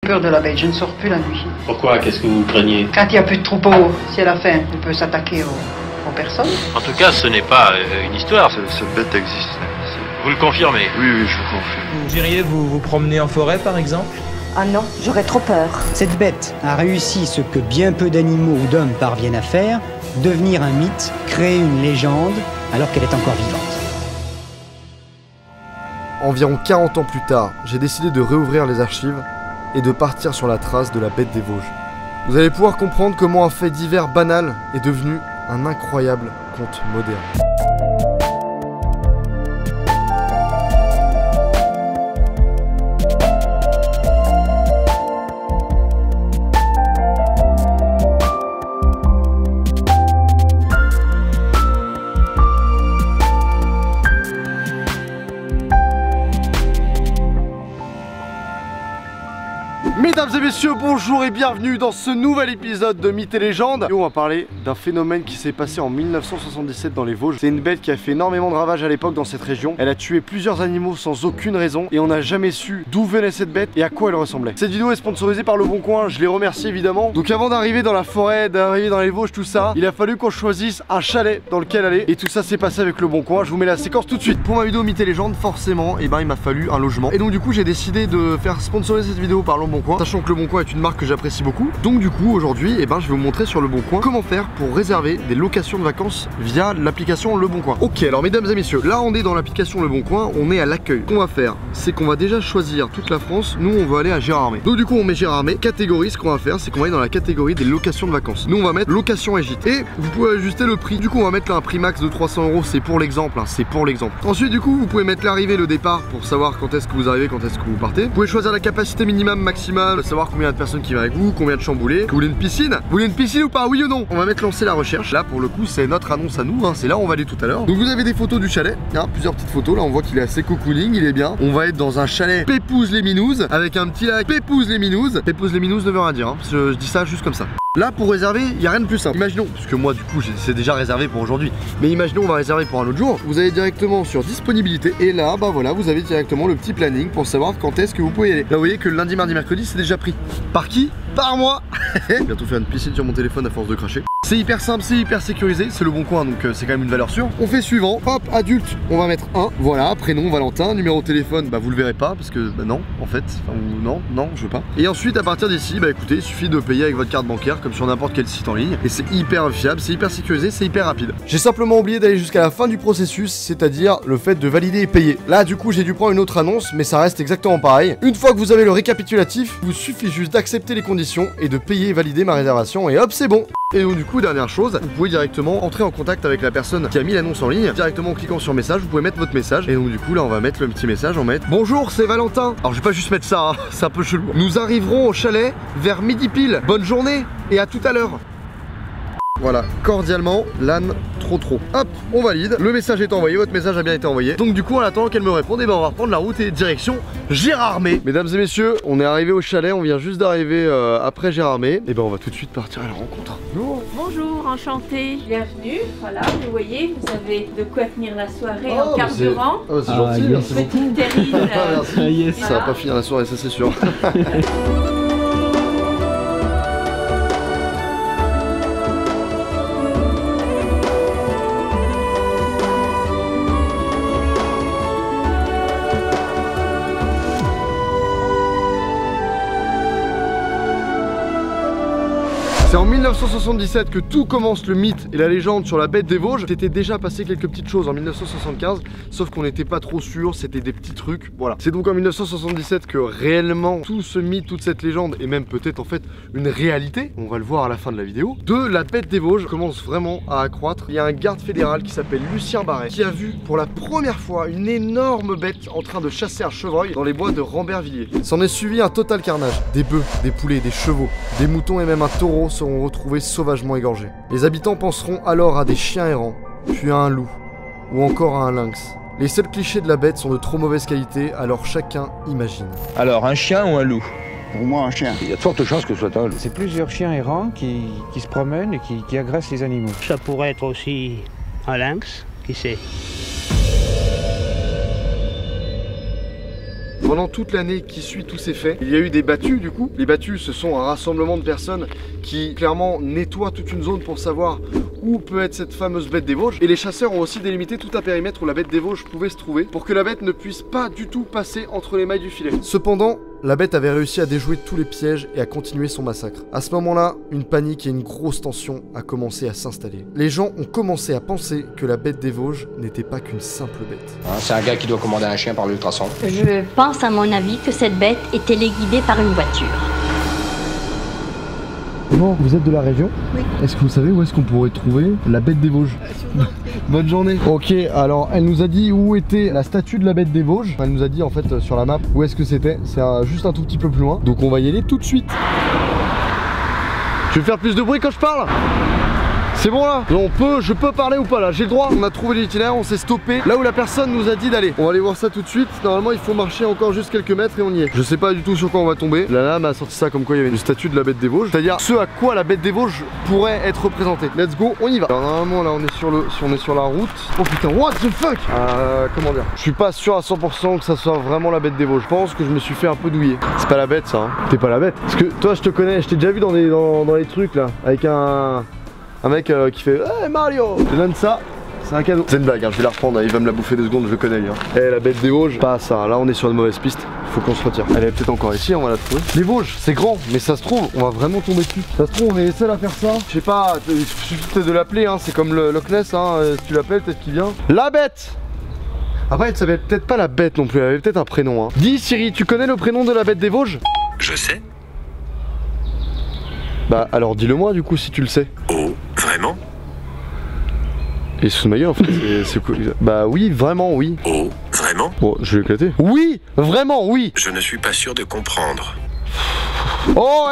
Peur de la bête, je ne sors plus la nuit. Pourquoi? Qu'est-ce que vous craignez? Quand il n'y a plus de troupeau, si elle a faim, elle peut s'attaquer aux personnes. En tout cas, ce n'est pas une histoire. Cette bête existe. Vous le confirmez? Oui, je le confirme. Vous iriez vous promener en forêt par exemple? Ah non, j'aurais trop peur. Cette bête a réussi ce que bien peu d'animaux ou d'hommes parviennent à faire, devenir un mythe, créer une légende alors qu'elle est encore vivante. Environ 40 ans plus tard, j'ai décidé de réouvrir les archives et de partir sur la trace de la bête des Vosges. Vous allez pouvoir comprendre comment un fait divers banal est devenu un incroyable conte moderne. Mesdames et messieurs, bonjour et bienvenue dans ce nouvel épisode de Mythes et Légendes. Et on va parler d'un phénomène qui s'est passé en 1977 dans les Vosges. C'est une bête qui a fait énormément de ravages à l'époque dans cette région. Elle a tué plusieurs animaux sans aucune raison et on n'a jamais su d'où venait cette bête et à quoi elle ressemblait. Cette vidéo est sponsorisée par Le Bon Coin, je les remercie évidemment. Donc avant d'arriver dans la forêt, d'arriver dans les Vosges, tout ça, il a fallu qu'on choisisse un chalet dans lequel aller. Et tout ça s'est passé avec Le Bon Coin. Je vous mets la séquence tout de suite. Pour ma vidéo Mythes et Légendes, forcément, il m'a fallu un logement. Et donc du coup, j'ai décidé de faire sponsoriser cette vidéo par Le Bon Coin, sachant que Le Bon Coin est une marque que j'apprécie beaucoup. Donc du coup aujourd'hui je vais vous montrer sur Le Bon Coin comment faire pour réserver des locations de vacances via l'application Le Bon Coin. Ok, alors mesdames et messieurs, là on est dans l'application Le Bon Coin, on est à l'accueil. Ce qu'on va faire, c'est qu'on va déjà choisir toute la France. Nous on va aller à Gérardmer. Donc du coup on met Gérardmer. Catégorie, ce qu'on va faire, c'est qu'on va aller dans la catégorie des locations de vacances. Nous on va mettre location et gîte. Et vous pouvez ajuster le prix. Du coup on va mettre là un prix max de 300 €, c'est pour l'exemple, hein, c'est pour l'exemple. Ensuite du coup vous pouvez mettre l'arrivée, le départ pour savoir quand est-ce que vous arrivez, quand est-ce que vous partez. Vous pouvez choisir la capacité minimum, maximale, savoir combien de personnes qui viennent avec vous, combien de chamboulés. Vous voulez une piscine? Vous voulez une piscine ou pas? Oui ou non? On va mettre lancer la recherche. Là pour le coup c'est notre annonce à nous, hein. C'est là où on va aller tout à l'heure. Donc vous avez des photos du chalet, hein, plusieurs petites photos. Là on voit qu'il est assez cocooning, il est bien. On va être dans un chalet Pépouze les Minouzes avec un petit lac Pépouze les Minouzes. Pépouze les Minouzes ne veut rien dire, hein. Je dis ça juste comme ça. Là pour réserver, il n'y a rien de plus simple. Imaginons, parce que moi du coup c'est déjà réservé pour aujourd'hui, mais imaginons on va réserver pour un autre jour. Vous allez directement sur disponibilité et là bah voilà, vous avez directement le petit planning pour savoir quand est-ce que vous pouvez y aller. Là vous voyez que le lundi, mardi, mercredi c'est déjà pris. Par qui? Par moi. Bientôt faire une piscine sur mon téléphone à force de cracher. C'est hyper simple, c'est hyper sécurisé, c'est Le Bon Coin donc c'est quand même une valeur sûre. On fait suivant, hop, adulte, on va mettre 1, voilà, prénom Valentin, numéro de téléphone, bah vous le verrez pas parce que bah non en fait, enfin non, je veux pas. Et ensuite à partir d'ici, bah écoutez, il suffit de payer avec votre carte bancaire comme sur n'importe quel site en ligne et c'est hyper fiable, c'est hyper sécurisé, c'est hyper rapide. J'ai simplement oublié d'aller jusqu'à la fin du processus, c'est-à-dire le fait de valider et payer. Là du coup j'ai dû prendre une autre annonce mais ça reste exactement pareil. Une fois que vous avez le récapitulatif, il vous suffit juste d'accepter les conditions et de payer et valider ma réservation et hop c'est bon. Et donc du coup dernière chose, vous pouvez directement entrer en contact avec la personne qui a mis l'annonce en ligne. Directement en cliquant sur message, vous pouvez mettre votre message. Et donc du coup là on va mettre le petit message, on va mettre bonjour c'est Valentin. Alors je vais pas juste mettre ça, hein, c'est un peu chelou. Nous arriverons au chalet vers midi pile. Bonne journée et à tout à l'heure. Voilà, cordialement, l'âne trop. Hop, on valide, le message est envoyé, votre message a bien été envoyé. Donc du coup en attendant qu'elle me réponde, on va reprendre la route et direction Gérardmer. Mesdames et messieurs, on est arrivé au chalet, on vient juste d'arriver après Gérardmer. Et ben on va tout de suite partir à la rencontre. Bonjour, enchanté, bienvenue. Voilà, vous voyez, vous avez de quoi tenir la soirée en carburant. C'est gentil, merci beaucoup. Petite terrine. Merci. Ça va pas finir la soirée, ça c'est sûr. C'est en 1977 que tout commence le mythe et la légende sur la bête des Vosges. C'était déjà passé quelques petites choses en 1975, sauf qu'on n'était pas trop sûr, c'était des petits trucs, voilà. C'est donc en 1977 que réellement tout ce mythe, toute cette légende, et même peut-être en fait une réalité, on va le voir à la fin de la vidéo, de la bête des Vosges commence vraiment à accroître. Il y a un garde fédéral qui s'appelle Lucien Barret qui a vu pour la première fois une énorme bête en train de chasser un chevreuil dans les bois de Rambervillers. S'en est suivi un total carnage. Des bœufs, des poulets, des chevaux, des moutons et même un taureau seront retrouvés sauvagement égorgés. Les habitants penseront alors à des chiens errants, puis à un loup, ou encore à un lynx. Les seuls clichés de la bête sont de trop mauvaise qualité, alors chacun imagine. Alors, un chien ou un loup? Pour moi, un chien. Il y a de fortes chances que ce soit un loup. C'est plusieurs chiens errants qui se promènent et qui agressent les animaux. Ça pourrait être aussi un lynx, qui sait. Pendant toute l'année qui suit tous ces faits, il y a eu des battues du coup. Les battues, ce sont un rassemblement de personnes qui clairement nettoient toute une zone pour savoir où peut être cette fameuse bête des Vosges. Et les chasseurs ont aussi délimité tout un périmètre où la bête des Vosges pouvait se trouver pour que la bête ne puisse pas du tout passer entre les mailles du filet. Cependant, la bête avait réussi à déjouer tous les pièges et à continuer son massacre. À ce moment-là, une panique et une grosse tension a commencé à s'installer. Les gens ont commencé à penser que la bête des Vosges n'était pas qu'une simple bête. C'est un gars qui doit commander un chien par l'ultrason. Je pense à mon avis que cette bête est téléguidée par une voiture. Bon, vous êtes de la région? Oui. Est-ce que vous savez où est-ce qu'on pourrait trouver la bête des Vosges? Bonne journée. Ok, alors elle nous a dit où était la statue de la bête des Vosges. Elle nous a dit en fait sur la map où est-ce que c'était. C'est juste un tout petit peu plus loin. Donc on va y aller tout de suite. Tu veux faire plus de bruit quand je parle? C'est bon là? Je peux parler ou pas là? J'ai le droit? On a trouvé l'itinéraire, on s'est stoppé là où la personne nous a dit d'aller. On va aller voir ça tout de suite. Normalement il faut marcher encore juste quelques mètres et on y est. Je sais pas du tout sur quoi on va tomber. La lame a sorti ça comme quoi il y avait une statue de la bête des Vosges. C'est-à-dire ce à quoi la bête des Vosges pourrait être représentée. Let's go, on y va. Alors normalement là on est sur la route. Oh putain, what the fuck? Comment dire? Je suis pas sûr à 100% que ça soit vraiment la bête des Vosges. Je pense que je me suis fait un peu douiller. C'est pas la bête ça, hein. T'es pas la bête. Parce que toi je te connais, je t'ai déjà vu dans les trucs là. Avec un mec qui fait hey Mario, je te donne ça, c'est un cadeau. C'est une blague, hein, je vais la reprendre, il va me la bouffer 2 secondes, je le connais lui. Eh la bête des Vosges, pas ça, là on est sur une mauvaise piste, faut qu'on se retire. Elle est peut-être encore ici, on va la trouver. Les Vosges, c'est grand, mais ça se trouve, on va vraiment tomber dessus. Ça se trouve, on est les seuls à faire ça. Je sais pas, il suffit de l'appeler, hein, c'est comme le Loch Ness, hein, si tu l'appelles, peut-être qu'il vient. La bête! Après, elle s'appelle peut-être pas la bête non plus, elle avait peut-être un prénom. Hein. Dis Siri, tu connais le prénom de la bête des Vosges? Je sais. Bah alors dis-le moi du coup si tu le sais. Oh, vraiment? Et sous ma gueule en fait, c'est quoi? Bah oui, vraiment oui. Oh, vraiment? Bon, je vais éclater. Oui, vraiment oui. Je ne suis pas sûr de comprendre. Oh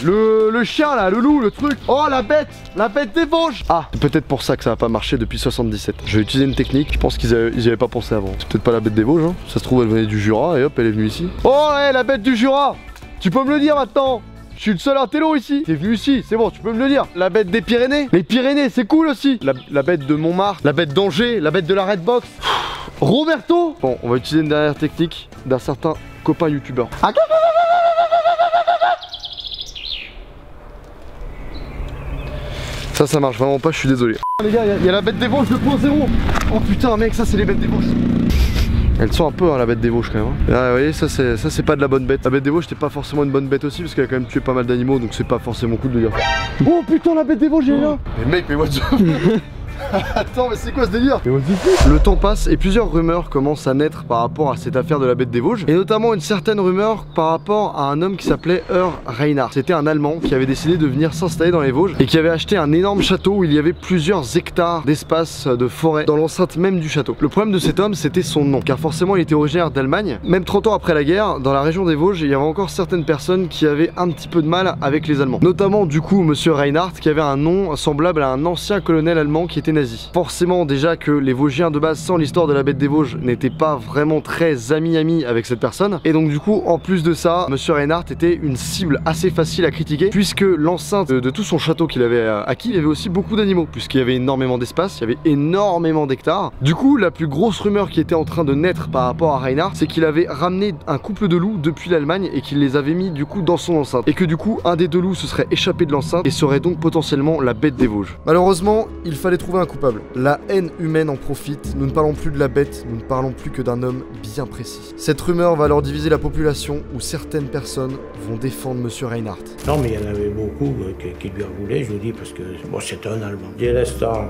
le chien là, le loup, le truc. Oh la bête des Vosges. Ah, c'est peut-être pour ça que ça n'a pas marché depuis 77. Je vais utiliser une technique, je pense qu'ils y avaient pas pensé avant. C'est peut-être pas la bête des Vosges, hein. Ça se trouve elle venait du Jura et hop elle est venue ici. Oh la bête du Jura. Tu peux me le dire maintenant? Je suis le seul intello ici. T'es venu ici, c'est bon, tu peux me le dire. La bête des Pyrénées. Les Pyrénées, c'est cool aussi. La bête de Montmartre, la bête d'Angers, la bête de la Redbox. Roberto. Bon, on va utiliser une dernière technique d'un certain copain youtubeur. Ça marche vraiment pas, je suis désolé. Les gars, il y a la bête des Vosges 2.0. Oh putain mec, ça c'est les bêtes des Vosges. Elles sont un peu hein, la bête des Vosges quand même. Hein. Ah, vous voyez, ça c'est pas de la bonne bête. La bête des Vosges c'était pas forcément une bonne bête aussi parce qu'elle a quand même tué pas mal d'animaux donc c'est pas forcément cool de dire. Oh putain la bête des Vosges elle est là. Mais mec, mais what the Attends, mais c'est quoi ce délire? Le temps passe et plusieurs rumeurs commencent à naître par rapport à cette affaire de la bête des Vosges. Et notamment une certaine rumeur par rapport à un homme qui s'appelait Earl Reinhardt. C'était un Allemand qui avait décidé de venir s'installer dans les Vosges et qui avait acheté un énorme château où il y avait plusieurs hectares d'espace de forêt dans l'enceinte même du château. Le problème de cet homme c'était son nom, car forcément il était originaire d'Allemagne. Même 30 ans après la guerre, dans la région des Vosges, il y avait encore certaines personnes qui avaient un petit peu de mal avec les Allemands. Notamment du coup monsieur Reinhardt qui avait un nom semblable à un ancien colonel allemand qui était nazi. Forcément déjà que les Vosgiens de base sans l'histoire de la bête des Vosges n'étaient pas vraiment très amis avec cette personne. Et donc du coup en plus de ça, monsieur Reinhardt était une cible assez facile à critiquer puisque l'enceinte de tout son château qu'il avait acquis, il y avait aussi beaucoup d'animaux puisqu'il y avait énormément d'espace, il y avait énormément d'hectares. Du coup la plus grosse rumeur qui était en train de naître par rapport à Reinhardt, c'est qu'il avait ramené un couple de loups depuis l'Allemagne et qu'il les avait mis du coup dans son enceinte. Et que du coup un des 2 loups se serait échappé de l'enceinte et serait donc potentiellement la bête des Vosges. Malheureusement, il fallait trouver un coupable. La haine humaine en profite, nous ne parlons plus de la bête, nous ne parlons plus que d'un homme bien précis. Cette rumeur va alors diviser la population où certaines personnes vont défendre monsieur Reinhardt. Non mais il y en avait beaucoup qui lui en voulaient, je vous dis, parce que bon, c'était un Allemand. Dès l'instant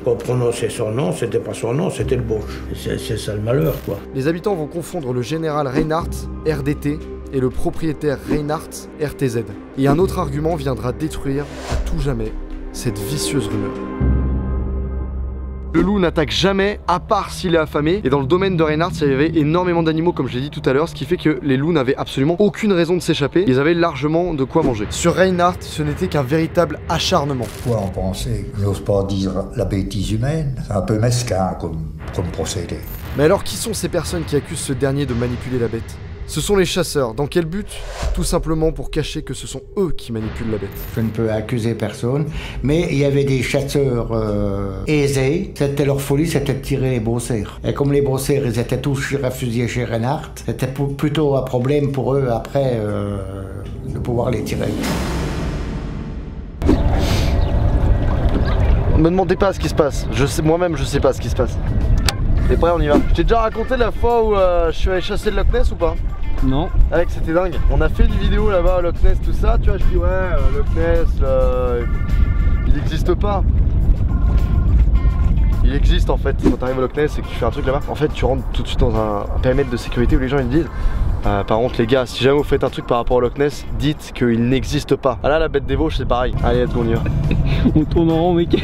qu'on prononçait son nom, c'était pas son nom, c'était le Vosges. C'est ça le malheur quoi. Les habitants vont confondre le général Reinhardt, RDT, et le propriétaire Reinhardt, RTZ. Et un autre argument viendra détruire à tout jamais cette vicieuse rumeur. Le loup n'attaque jamais, à part s'il est affamé. Et dans le domaine de Reinhardt, il y avait énormément d'animaux, comme je l'ai dit tout à l'heure, ce qui fait que les loups n'avaient absolument aucune raison de s'échapper. Ils avaient largement de quoi manger. Sur Reinhardt, ce n'était qu'un véritable acharnement. Quoi en penser? Je n'ose pas dire la bêtise humaine. C'est un peu mesquin comme procédé. Mais alors, qui sont ces personnes qui accusent ce dernier de manipuler la bête? Ce sont les chasseurs. Dans quel but? Tout simplement pour cacher que ce sont eux qui manipulent la bête. Je ne peux accuser personne, mais il y avait des chasseurs aisés. C'était leur folie, c'était de tirer les brosseurs. Et comme les brosseurs, ils étaient tous réfugiés chez Reinhardt, c'était plutôt un problème pour eux après de pouvoir les tirer. Ne me demandez pas ce qui se passe. Moi-même, je sais pas ce qui se passe. T'es prêt, on y va? Je t'ai déjà raconté la fois où je suis allé chasser le Loch Ness ou pas? Non. Avec, c'était dingue. On a fait des vidéos là-bas au Loch Ness, tout ça. Tu vois, je dis ouais, Loch Ness, il n'existe pas. Il existe en fait. Quand t'arrives au Loch Ness et que tu fais un truc là-bas, en fait, tu rentres tout de suite dans un périmètre de sécurité où les gens ils disent. Par contre les gars, si jamais vous faites un truc par rapport au Loch Ness, dites qu'il n'existe pas. Ah là, la bête des Vosges c'est pareil. Allez, let's go, on y va. On tourne en rond, mec.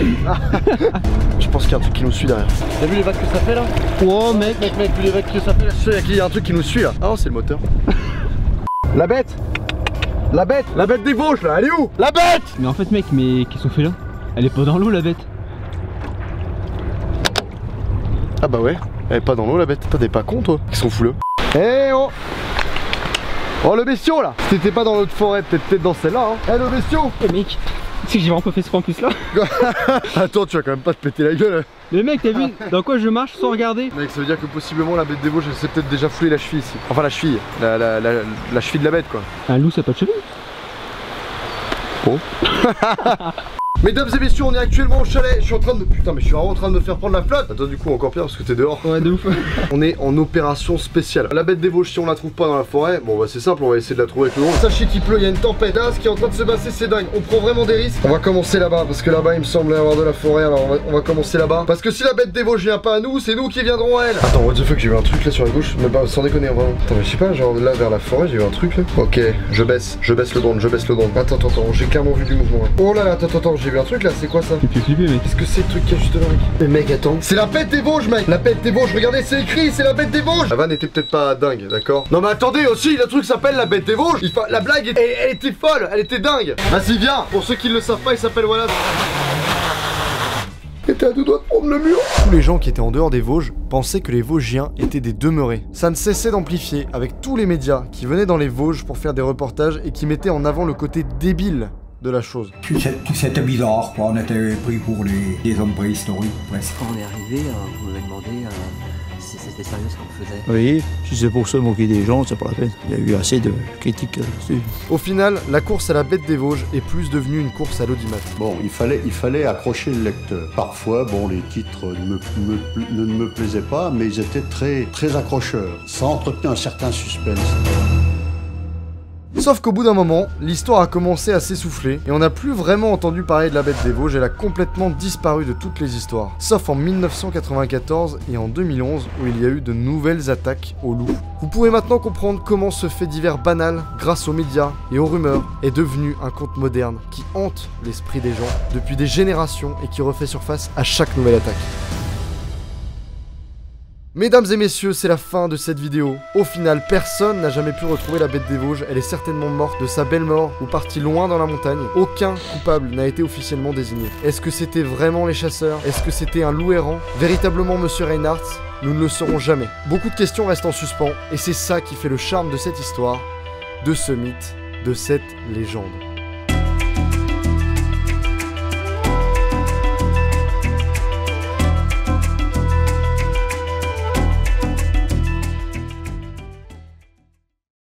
Je pense qu'il y a un truc qui nous suit derrière. T'as vu les vagues que ça fait là? Oh mec, vu les vagues que ça fait là? Je sais qu'il y a un truc qui nous suit là. Ah non, c'est le moteur. La bête! La bête! La bête des Vosges là, elle est où? La bête! Mais en fait mec, mais qu'est-ce qu'on fait là? Elle est pas dans l'eau la bête. Ah bah ouais, elle est pas dans l'eau la bête. T'es pas con toi? Ils sont fous là. Eh oh! Oh le bestiau là! Si t'étais pas dans l'autre forêt, peut-être dans celle-là hein. Eh le bestiau! Eh mec, tu sais que j'ai vraiment pas fait ce en plus là. Attends, tu vas quand même pas te péter la gueule. Mais mec, t'as vu dans quoi je marche sans regarder? Mec, ça veut dire que possiblement la bête des Vosges elle s'est peut-être déjà foulée la cheville ici. Enfin la cheville, la cheville de la bête quoi. Un loup ça a pas de cheville? Oh. Mesdames et messieurs, on est actuellement au chalet. Je suis en train de... Putain, mais je suis vraiment en train de me faire prendre la flotte. Attends, du coup, encore pire parce que t'es dehors. Ouais, de ouf. On est en opération spéciale. La bête des Vosges, si on la trouve pas dans la forêt, bon bah c'est simple, on va essayer de la trouver avec le drone. Sachez qu'il pleut, il y a une tempête. Là, ce qui est en train de se passer, c'est dingue. On prend vraiment des risques. On va commencer là-bas parce que là-bas, il me semble y avoir de la forêt. Alors on va commencer là-bas. Parce que si la bête des Vosges vient pas à nous, c'est nous qui viendrons à elle. Attends, what the fuck, j'ai vu un truc là sur la gauche. Mais bah, sans déconner, vraiment. Attends, mais je sais pas, genre là vers la forêt, j'ai vu un truc là. Ok, je baisse le drone, Attends, j'ai clairement vu du mouvement. Là. Oh là là, attends, j'ai vu un truc là, c'est quoi ça? Mec. Qu'est-ce que c'est le truc qu'il y a juste là, mec? Mais mec, attends. C'est la bête des Vosges, mec! La bête des Vosges, regardez, c'est écrit, c'est la bête des Vosges! La vanne était peut-être pas dingue, d'accord? Non, mais attendez aussi, le truc s'appelle la bête des Vosges! La blague, elle était folle, elle était dingue! Vas-y, viens! Pour ceux qui ne le savent pas, il s'appelle voilà. T'étais à deux doigts de prendre le mur. Tous les gens qui étaient en dehors des Vosges pensaient que les Vosgiens étaient des demeurés. Ça ne cessait d'amplifier avec tous les médias qui venaient dans les Vosges pour faire des reportages et qui mettaient en avant le côté débile de la chose. C'était bizarre, quoi. On était pris pour des hommes préhistoriques, presque. Quand on est arrivé, vous m'avez demandé si c'était sérieux ce qu'on faisait. Oui, si c'est pour se moquer des gens, c'est pas la peine. Il y a eu assez de critiques là-dessus. Au final, la course à la bête des Vosges est plus devenue une course à l'audimat. Bon, il fallait accrocher le lecteur. Parfois, bon, les titres ne me plaisaient pas, mais ils étaient très accrocheurs. Ça entretenait un certain suspense. Sauf qu'au bout d'un moment, l'histoire a commencé à s'essouffler et on n'a plus vraiment entendu parler de la bête des Vosges, elle a complètement disparu de toutes les histoires. Sauf en 1994 et en 2011 où il y a eu de nouvelles attaques aux loups. Vous pouvez maintenant comprendre comment ce fait divers banal, grâce aux médias et aux rumeurs, est devenu un conte moderne qui hante l'esprit des gens depuis des générations et qui refait surface à chaque nouvelle attaque. Mesdames et messieurs, c'est la fin de cette vidéo. Au final, personne n'a jamais pu retrouver la bête des Vosges. Elle est certainement morte de sa belle mort ou partie loin dans la montagne. Aucun coupable n'a été officiellement désigné. Est-ce que c'était vraiment les chasseurs? Est-ce que c'était un loup errant? Véritablement Monsieur Reinhardt? Nous ne le saurons jamais. Beaucoup de questions restent en suspens et c'est ça qui fait le charme de cette histoire, de ce mythe, de cette légende.